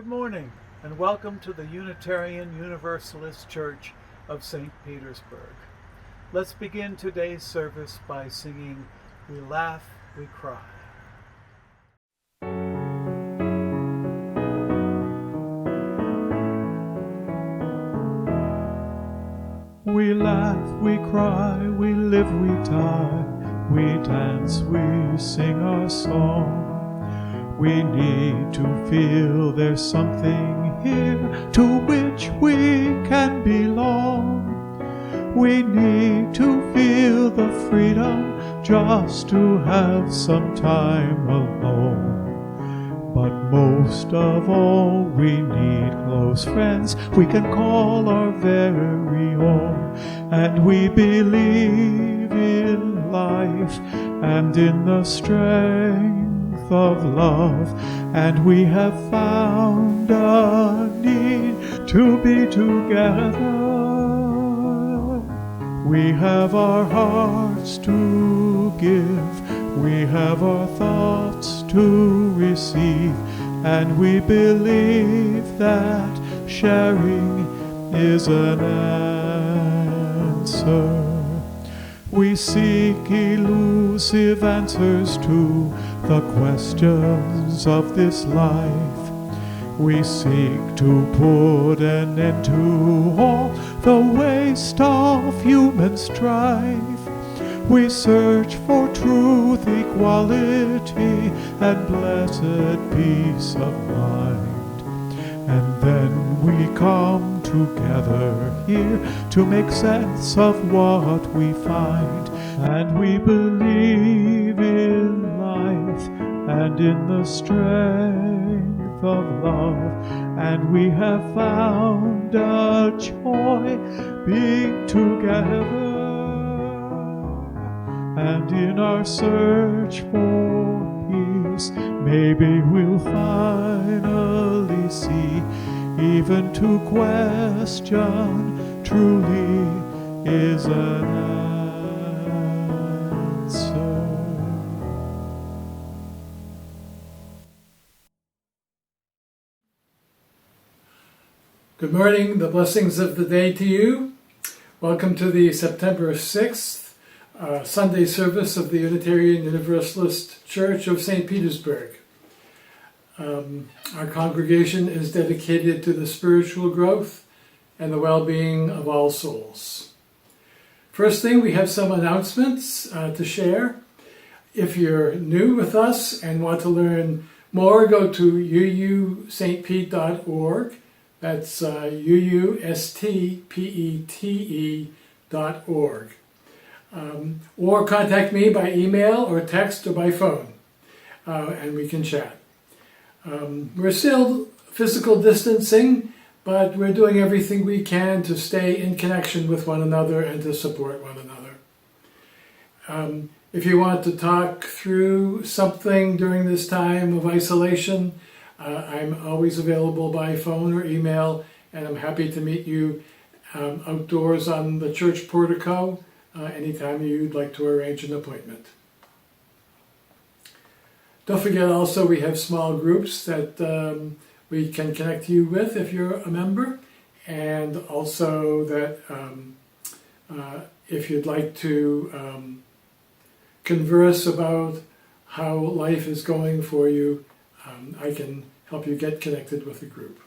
Good morning, and welcome to the Unitarian Universalist Church of St. Petersburg. Let's begin today's service by singing We Laugh, We Cry. We laugh, we cry, we live, we die, we dance, we sing our song. We need to feel there's something here to which we can belong. We need to feel the freedom just to have some time alone. But most of all, we need close friends we can call our very own. And we believe in life and in the strength of love, and we have found a need to be together. We have our hearts to give, we have our thoughts to receive, and we believe that sharing is an answer. We seek elusive answers to the questions of this life. We seek to put an end to all the waste of human strife. We search for truth, equality, and blessed peace of mind. And then we come together here to make sense of what we find. And we believe in life and in the strength of love. And we have found a joy being together. And in our search for peace, maybe we'll finally see, even to question truly is an answer. Good morning, the blessings of the day to you. Welcome to the September 6th Sunday service of the Unitarian Universalist Church of St. Petersburg. Our congregation is dedicated to the spiritual growth and the well-being of all souls. First thing, we have some announcements to share. If you're new with us and want to learn more, go to uustpete.org. That's uustpete.org. Or contact me by email or text or by phone, and we can chat. We're still physical distancing, but we're doing everything we can to stay in connection with one another and to support one another. If you want to talk through something during this time of isolation, I'm always available by phone or email, and I'm happy to meet you outdoors on the church portico anytime you'd like to arrange an appointment. Don't forget also we have small groups that we can connect you with if you're a member, and also that if you'd like to converse about how life is going for you, I can help you get connected with a group.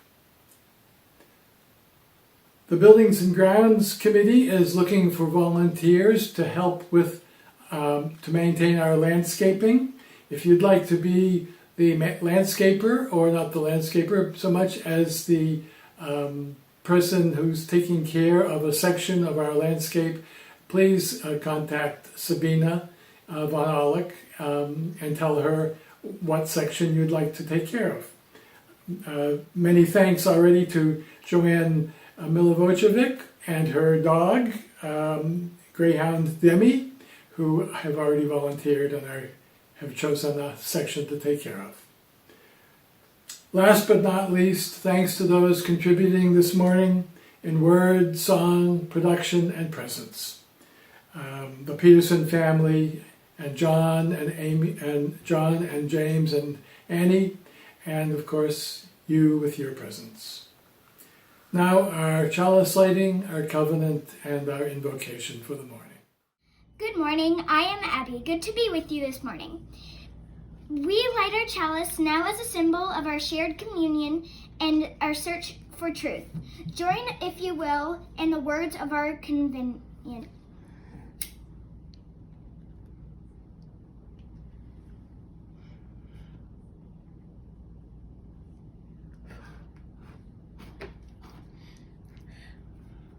The Buildings and Grounds Committee is looking for volunteers to help with to maintain our landscaping. If you'd like to be the landscaper, or not the landscaper so much as the person who's taking care of a section of our landscape, please contact Sabina von Aulich and tell her what section you'd like to take care of. Many thanks already to Joanne Milivojevic and her dog, Greyhound Demi, who have already volunteered and have chosen a section to take care of. Last but not least, thanks to those contributing this morning in word, song, production, and presence. The Peterson family, and John and Amy, and John and James and Annie, and of course you with your presence. Now our chalice lighting, our covenant, and our invocation for the morning. Good morning, I am Abby. Good to be with you this morning. We light our chalice now as a symbol of our shared communion and our search for truth. Join, if you will, in the words of our convenient.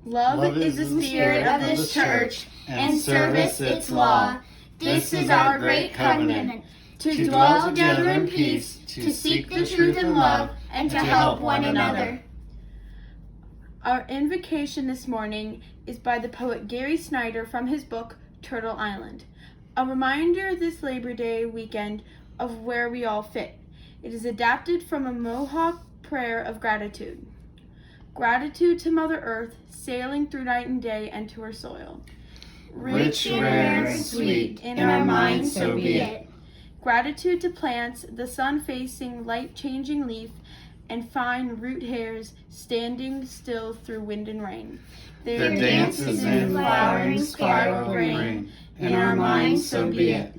Love is the spirit of this church, and service its law. This is our great covenant, to dwell together in peace, to seek the truth in love, and to help one another. Our invocation this morning is by the poet Gary Snyder from his book, Turtle Island. A reminder this Labor Day weekend of where we all fit. It is adapted from a Mohawk prayer of gratitude. Gratitude to Mother Earth, sailing through night and day and to her soil. Rich, rare, and sweet, in our minds so be it. Gratitude to plants, the sun-facing, light-changing leaf, and fine root hairs standing still through wind and rain. Their dances in flowering spiral ring, in our minds so be it.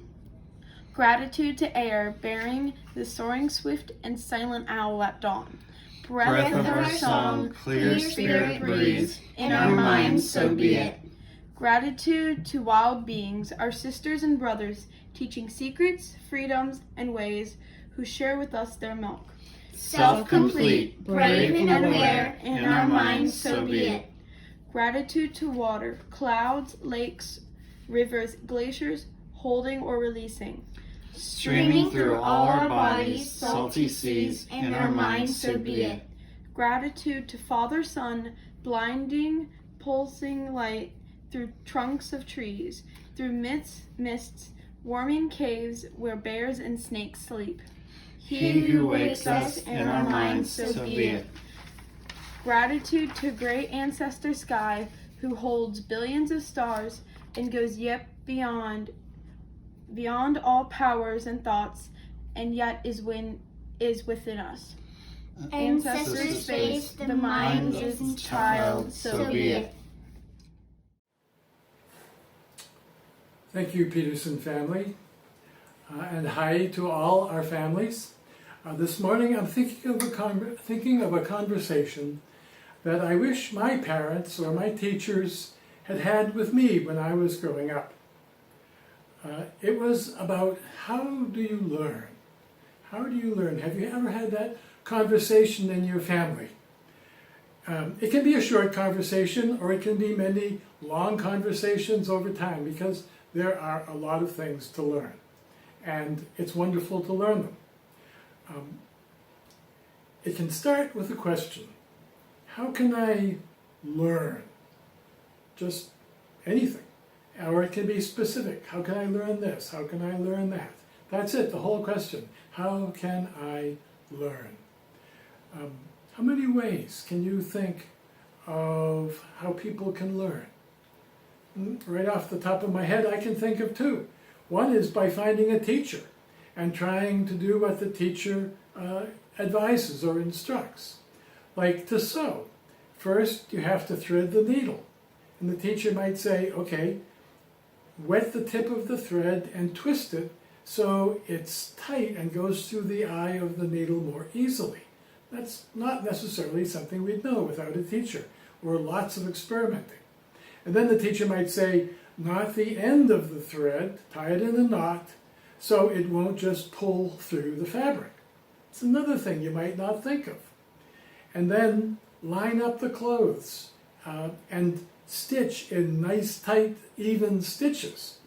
Gratitude to air, bearing the soaring swift and silent owl at dawn. Breath of our song, clear spirit breeze, in our minds so be it. Gratitude to wild beings, our sisters and brothers, teaching secrets, freedoms, and ways, who share with us their milk. Self-complete, brave and aware, in our minds so be it. Gratitude to water, clouds, lakes, rivers, glaciers, holding or releasing. Streaming through all our bodies, salty seas, in our minds so be it. Gratitude to Father, Son, blinding, pulsing light through trunks of trees, through mists, warming caves where bears and snakes sleep. He who wakes us, in our minds so be it. Gratitude to great ancestor sky, who holds billions of stars and goes yet beyond all powers and thoughts, and yet is within us. Ancestor space, the mind is in child, so be it. Thank you, Peterson family, and hi to all our families. This morning I'm thinking of a conversation that I wish my parents or my teachers had had with me when I was growing up. It was about how do you learn? How do you learn? Have you ever had that conversation in your family? It can be a short conversation, or it can be many long conversations over time, because there are a lot of things to learn, and it's wonderful to learn them. It can start with a question. How can I learn? Just anything. Or it can be specific. How can I learn this? How can I learn that? That's it, the whole question. How can I learn? How many ways can you think of how people can learn? Right off the top of my head, I can think of two. One is by finding a teacher and trying to do what the teacher advises or instructs. Like to sew. First, you have to thread the needle. And the teacher might say, okay, wet the tip of the thread and twist it so it's tight and goes through the eye of the needle more easily. That's not necessarily something we'd know without a teacher, or lots of experimenting. And then the teacher might say, knot the end of the thread, tie it in a knot, so it won't just pull through the fabric. It's another thing you might not think of. And then line up the clothes and stitch in nice, tight, even stitches,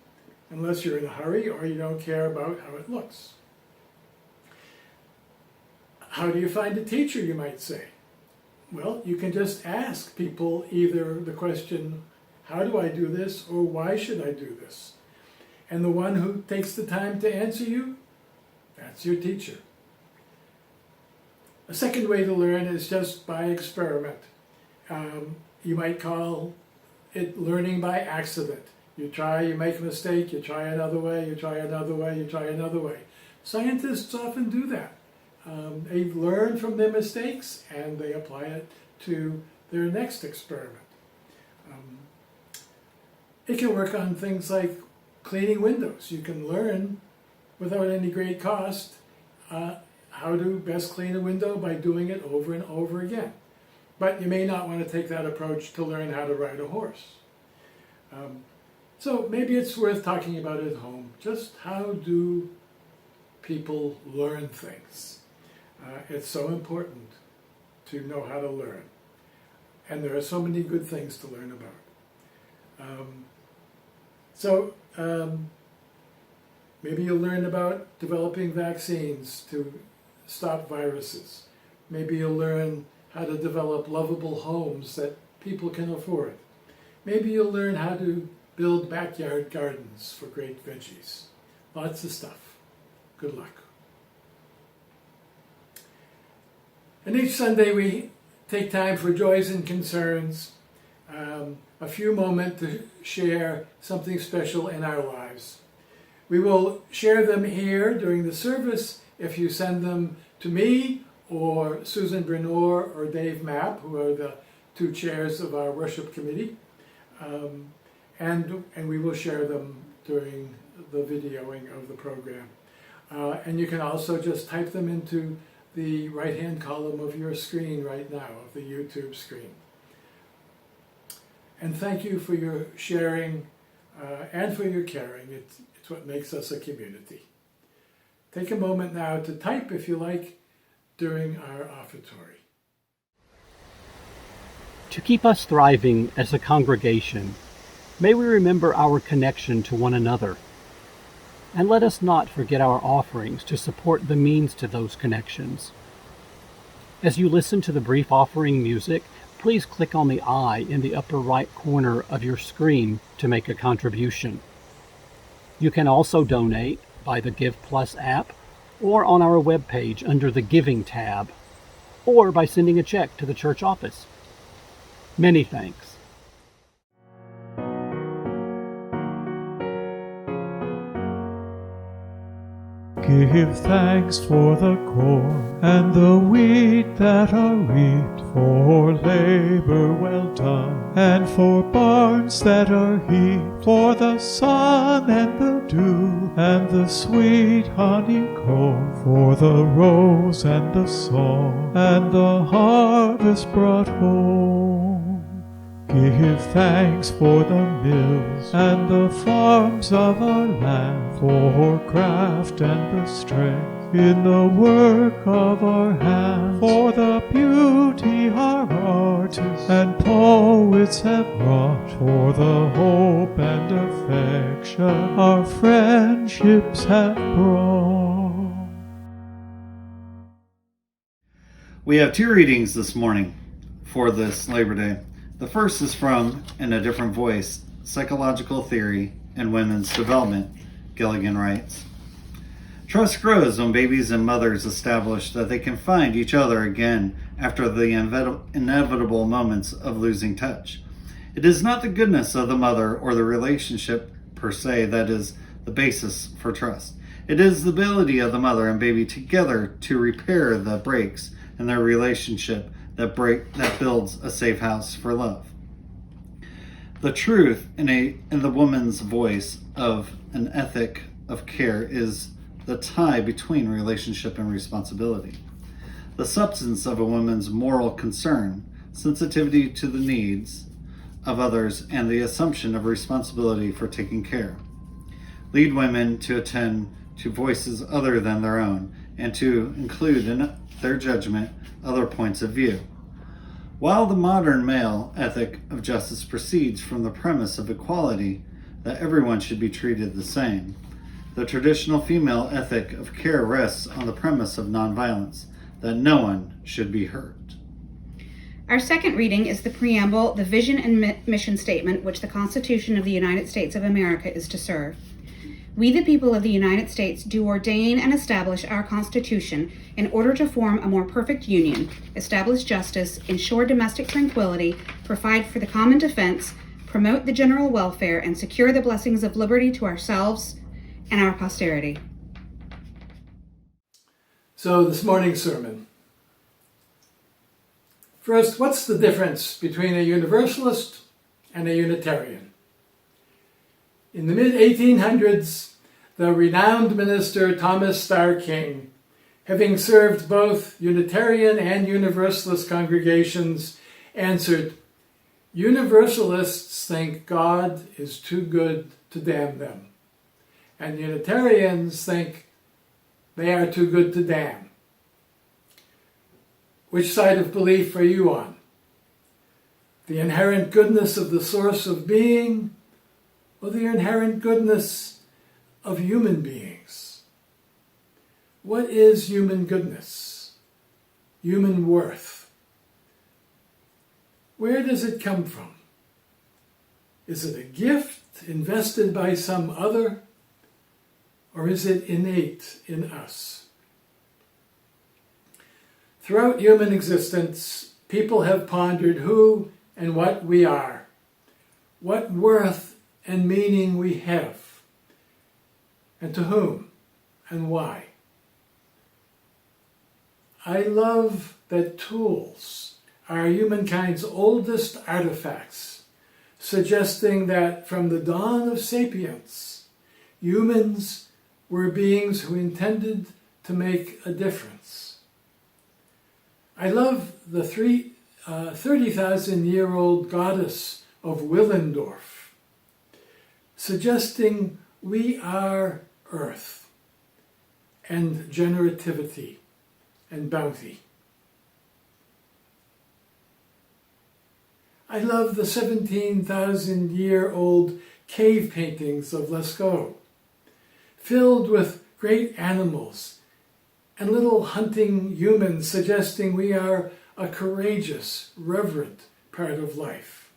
unless you're in a hurry or you don't care about how it looks. How do you find a teacher, you might say? Well, you can just ask people either the question, how do I do this, or why should I do this? And the one who takes the time to answer you, that's your teacher. A second way to learn is just by experiment. You might call it learning by accident. You try, you make a mistake, you try another way, you try another way, you try another way. Scientists often do that. They learn from their mistakes and they apply it to their next experiment. It can work on things like cleaning windows. You can learn without any great cost how to best clean a window by doing it over and over again. But you may not want to take that approach to learn how to ride a horse. So maybe it's worth talking about at home. Just how do people learn things? It's so important to know how to learn. And there are so many good things to learn about. Maybe you'll learn about developing vaccines to stop viruses. Maybe you'll learn how to develop lovable homes that people can afford. Maybe you'll learn how to build backyard gardens for great veggies. Lots of stuff. Good luck. And each Sunday we take time for joys and concerns, a few moments to share something special in our lives. We will share them here during the service if you send them to me or Susan Brenor or Dave Mapp, who are the two chairs of our worship committee. And we will share them during the videoing of the program. And you can also just type them into the right-hand column of your screen right now, of the YouTube screen. And thank you for your sharing and for your caring. It's what makes us a community. Take a moment now to type, if you like, during our offertory. To keep us thriving as a congregation, may we remember our connection to one another. And let us not forget our offerings to support the means to those connections. As you listen to the brief offering music, please click on the eye in the upper right corner of your screen to make a contribution. You can also donate by the Give Plus app or on our webpage under the Giving tab, or by sending a check to the church office. Many thanks. Give thanks for the corn and the wheat that are reaped, for labor well done, and for barns that are heaped, for the sun and the dew, and the sweet honeycomb, for the rose and the song, and the harvest brought home. Give thanks for the mills and the farms of our land, for craft and the strength in the work of our hands, for the beauty our artists and poets have wrought, for the hope and affection our friendships have brought. We have two readings this morning for this Labor Day. The first is from, in a different voice, Psychological Theory and Women's Development, Gilligan writes. Trust grows when babies and mothers establish that they can find each other again after the inevitable moments of losing touch. It is not the goodness of the mother or the relationship per se that is the basis for trust. It is the ability of the mother and baby together to repair the breaks in their relationship that builds a safe house for love. The truth in the woman's voice of an ethic of care is the tie between relationship and responsibility. The substance of a woman's moral concern, sensitivity to the needs of others, and the assumption of responsibility for taking care. Lead women to attend to voices other than their own, and to include in their judgment other points of view. While the modern male ethic of justice proceeds from the premise of equality, that everyone should be treated the same, the traditional female ethic of care rests on the premise of nonviolence, that no one should be hurt. Our second reading is the preamble, the vision and mission statement which the Constitution of the United States of America is to serve. We, the people of the United States, do ordain and establish our Constitution in order to form a more perfect union, establish justice, ensure domestic tranquility, provide for the common defense, promote the general welfare, and secure the blessings of liberty to ourselves and our posterity. So this morning's sermon. First, what's the difference between a Universalist and a Unitarian? In the mid-1800s, the renowned minister Thomas Starr King, having served both Unitarian and Universalist congregations, answered, "Universalists think God is too good to damn them, and Unitarians think they are too good to damn. Which side of belief are you on? The inherent goodness of the source of being, or the inherent goodness of human beings? What is human goodness? Human worth? Where does it come from? Is it a gift invested by some other, or is it innate in us? Throughout human existence, people have pondered who and what we are, what worth and meaning we have, and to whom and why. I love that tools are humankind's oldest artifacts, suggesting that from the dawn of sapience, humans were beings who intended to make a difference. I love the 30,000-year-old goddess of Willendorf, suggesting we are earth and generativity and bounty. I love the 17,000-year-old cave paintings of Lascaux, filled with great animals and little hunting humans, suggesting we are a courageous, reverent part of life.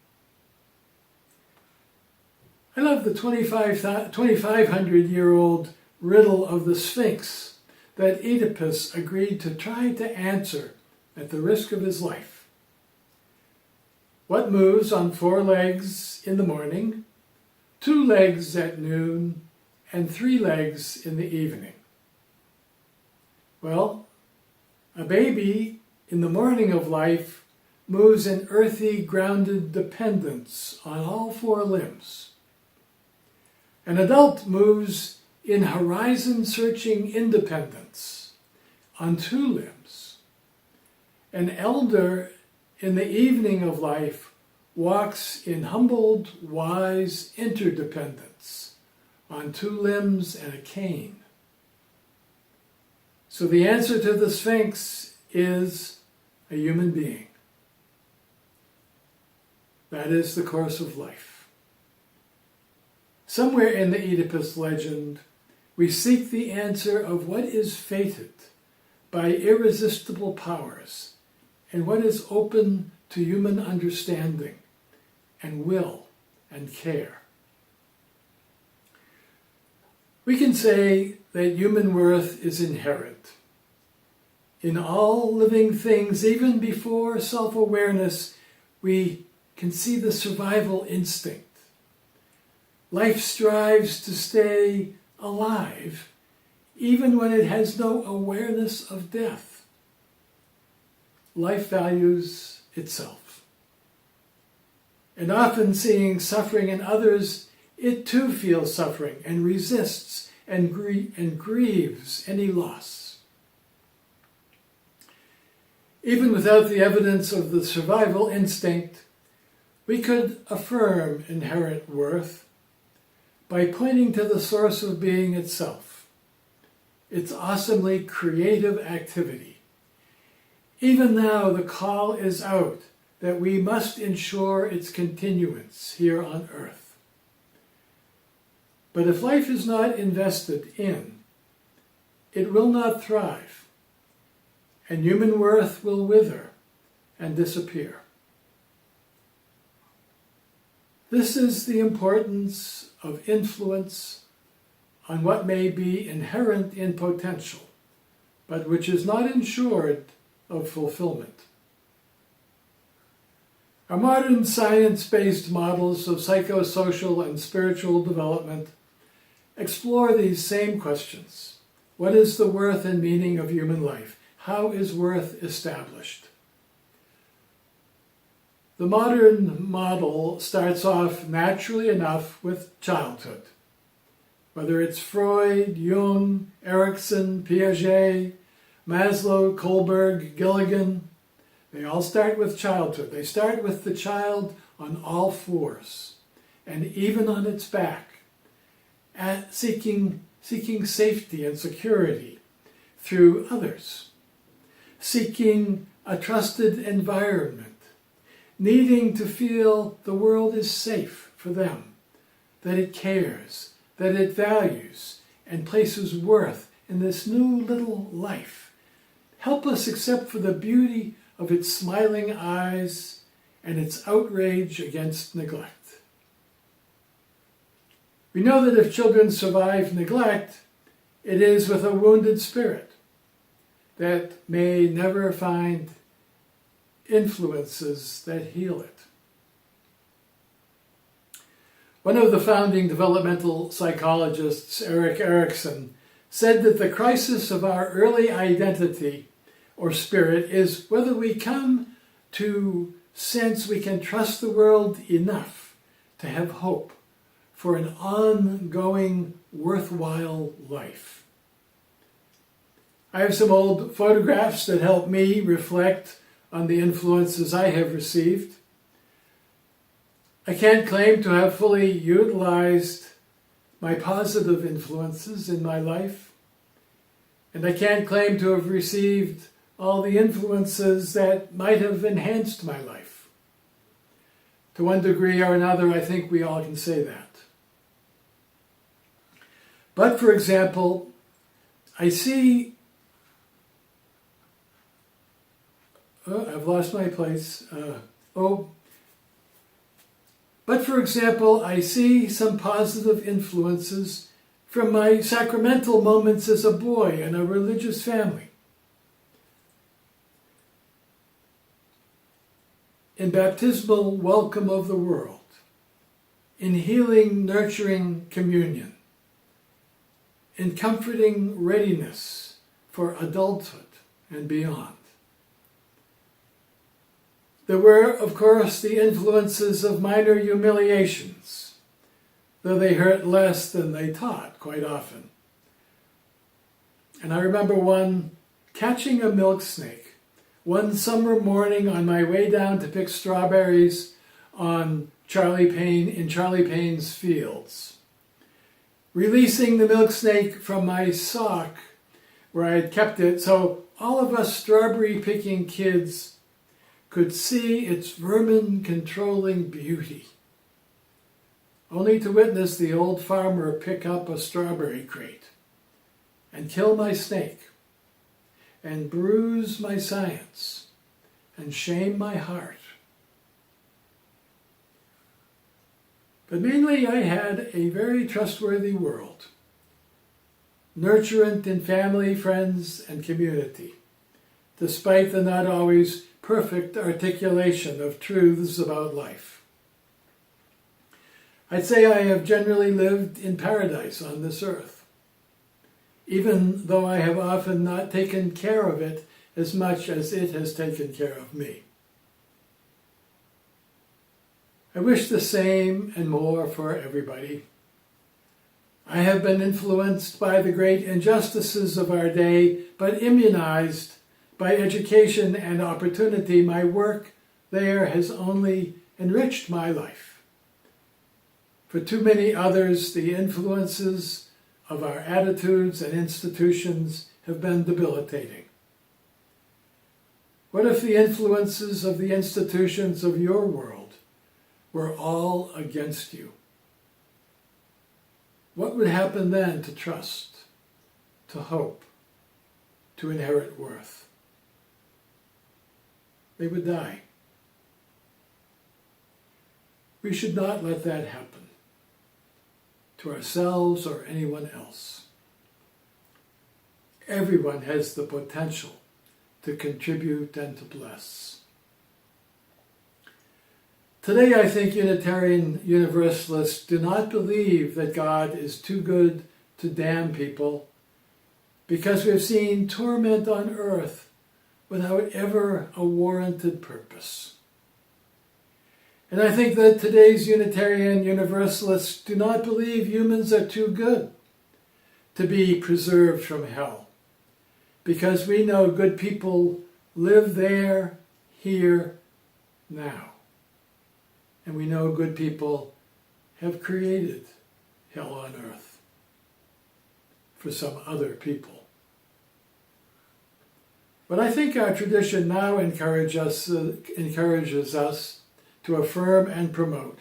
I love the 2,500-year-old riddle of the Sphinx that Oedipus agreed to try to answer at the risk of his life. What moves on 4 legs in the morning, 2 legs at noon, and 3 legs in the evening? Well, a baby in the morning of life moves in earthy, grounded dependence on all 4 limbs. An adult moves in horizon-searching independence on 2 limbs. An elder in the evening of life walks in humbled, wise interdependence on 2 limbs and a cane. So the answer to the Sphinx is a human being. That is the course of life. Somewhere in the Oedipus legend, we seek the answer of what is fated by irresistible powers and what is open to human understanding and will and care. We can say that human worth is inherent. In all living things, even before self-awareness, we can see the survival instinct. Life strives to stay alive, even when it has no awareness of death. Life values itself. And often seeing suffering in others, it too feels suffering and resists and grieves any loss. Even without the evidence of the survival instinct, we could affirm inherent worth by pointing to the source of being itself, its awesomely creative activity. Even now, the call is out that we must ensure its continuance here on earth. But if life is not invested in, it will not thrive, and human worth will wither and disappear. This is the importance of influence on what may be inherent in potential, but which is not ensured of fulfillment. Our modern science-based models of psychosocial and spiritual development explore these same questions What is the worth and meaning of human life? How is worth established? The modern model starts off naturally enough with childhood. Whether it's Freud, Jung, Erikson, Piaget, Maslow, Kohlberg, Gilligan, they all start with childhood. They start with the child on all fours and even on its back, seeking safety and security through others, seeking a trusted environment, needing to feel the world is safe for them, that it cares, that it values, and places worth in this new little life. Help us accept for the beauty of its smiling eyes and its outrage against neglect. We know that if children survive neglect, it is with a wounded spirit that may never find influences that heal it. One of the founding developmental psychologists, Erik Erikson, said that the crisis of our early identity or spirit is whether we come to sense we can trust the world enough to have hope for an ongoing, worthwhile life. I have some old photographs that help me reflect on the influences I have received. I can't claim to have fully utilized my positive influences in my life, and I can't claim to have received all the influences that might have enhanced my life. To one degree or another, I think we all can say that. But, for example, I see... I've lost my place. But, for example, I see some positive influences from my sacramental moments as a boy in a religious family. In baptismal welcome of the world, in healing, nurturing communion, in comforting readiness for adulthood and beyond. There were, of course, the influences of minor humiliations, though they hurt less than they taught quite often. And I remember catching a milk snake one summer morning on my way down to pick strawberries in Charlie Payne's fields. Releasing the milk snake from my sock where I had kept it so all of us strawberry picking kids could see its vermin-controlling beauty, only to witness the old farmer pick up a strawberry crate and kill my snake and bruise my science and shame my heart. But mainly I had a very trustworthy world, nurturant in family, friends, and community, despite the not always perfect articulation of truths about life. I'd say I have generally lived in paradise on this earth, even though I have often not taken care of it as much as it has taken care of me. I wish the same and more for everybody. I have been influenced by the great injustices of our day, but immunized by education and opportunity. My work there has only enriched my life. For too many others, the influences of our attitudes and institutions have been debilitating. What if the influences of the institutions of your world were all against you? What would happen then to trust, to hope, to inherit worth? They would die. We should not let that happen to ourselves or anyone else. Everyone has the potential to contribute and to bless. Today, I think Unitarian Universalists do not believe that God is too good to damn people because we've seen torment on earth without ever a warranted purpose. And I think that today's Unitarian Universalists do not believe humans are too good to be preserved from hell, because we know good people live there, here, now. And we know good people have created hell on earth for some other people. What I think our tradition now encourages us to affirm and promote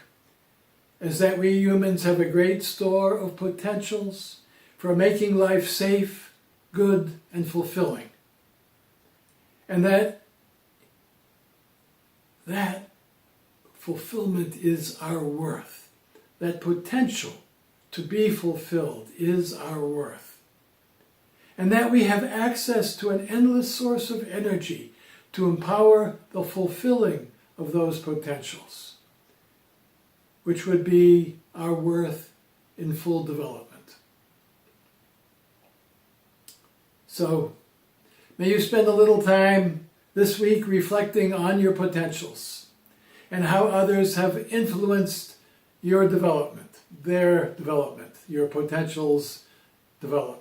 is that we humans have a great store of potentials for making life safe, good, and fulfilling. And that fulfillment is our worth. That potential to be fulfilled is our worth. And that we have access to an endless source of energy to empower the fulfilling of those potentials, which would be our worth in full development. So, may you spend a little time this week reflecting on your potentials and how others have influenced your development, their development, your potential's development.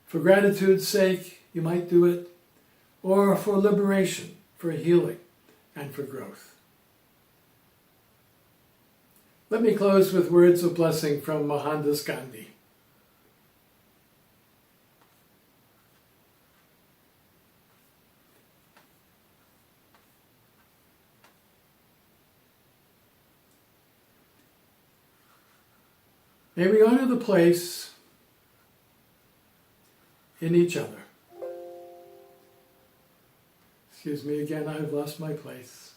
For gratitude's sake, you might do it, or for liberation, for healing, and for growth. Let me close with words of blessing from Mohandas Gandhi. May we honor the place in each other. Excuse me again, I've lost my place.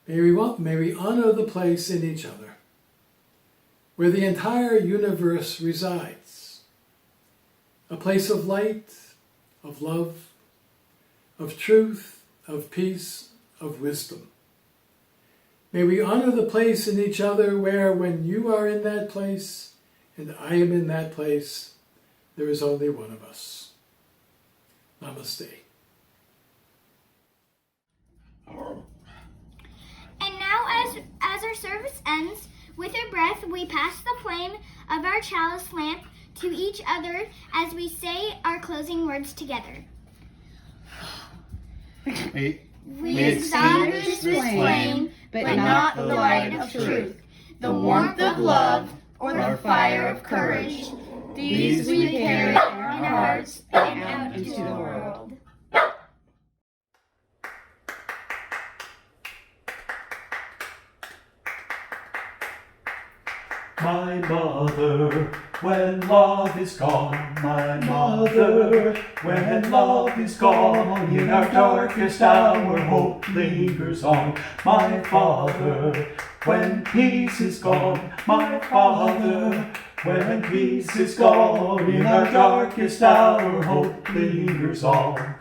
May we honor the place in each other where the entire universe resides. A place of light, of love, of truth, of peace, of wisdom. May we honor the place in each other where, when you are in that place and I am in that place, there is only one of us. Namaste. And now, as our service ends, with our breath, we pass the flame of our chalice lamp to each other as we say our closing words together. We extinguish this flame, but not the light of truth, the warmth of love, or the fire of courage. These we carry in our hearts and out into the world. My mother, when love is gone, my mother, when love is gone, in our darkest hour hope lingers on. My father, when peace is gone, my father, when peace is gone, in our darkest hour hope lingers on.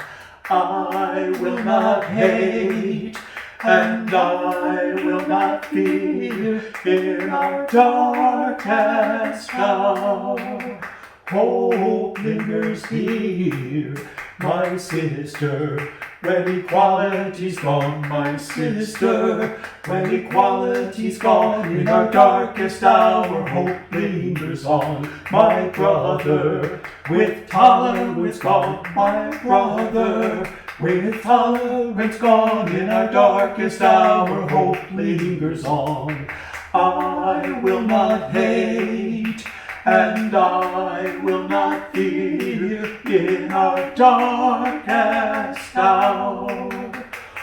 I will not hate, and I will not fear in our darkest hour. Hope lingers here, my sister, when equality's gone, my sister, when equality's gone, in our darkest hour hope lingers on. My brother, with tolerance gone, my brother, with tolerance gone, in our darkest hour hope lingers on. I will not hate, and I will not fear in our darkest hour.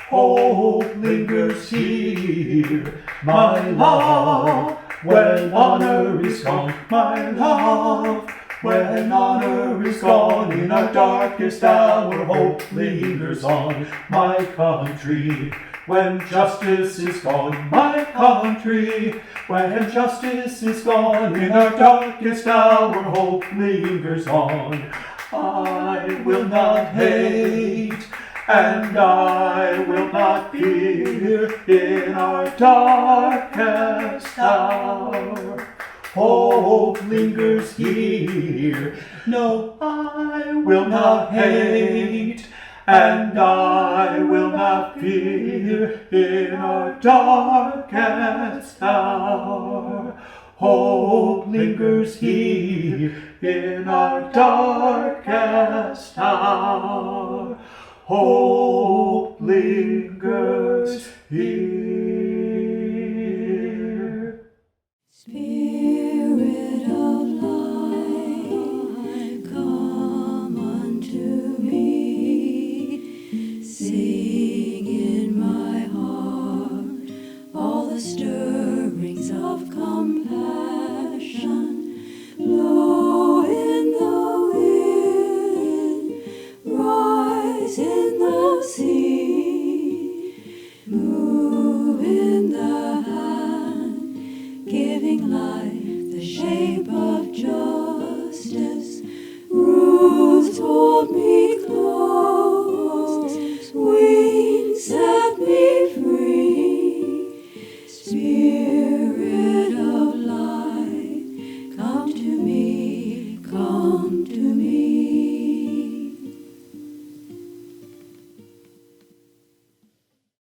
Hope lingers here, my love, when honor is gone, my love, when honor is gone, in our darkest hour hope lingers on. My country, when justice is gone, my country, when justice is gone, in our darkest hour hope lingers on. I will not hate, and I will not fear in our darkest hour. Oh, hope lingers here. No, I will not hate, and I will not fear in our darkest hour. Hope lingers here in our darkest hour. Hope lingers here. Spirit of light, come unto me. Sing in my heart all the stirrings of compassion. Blow in the wind, rise in the sea, move in the hand, giving life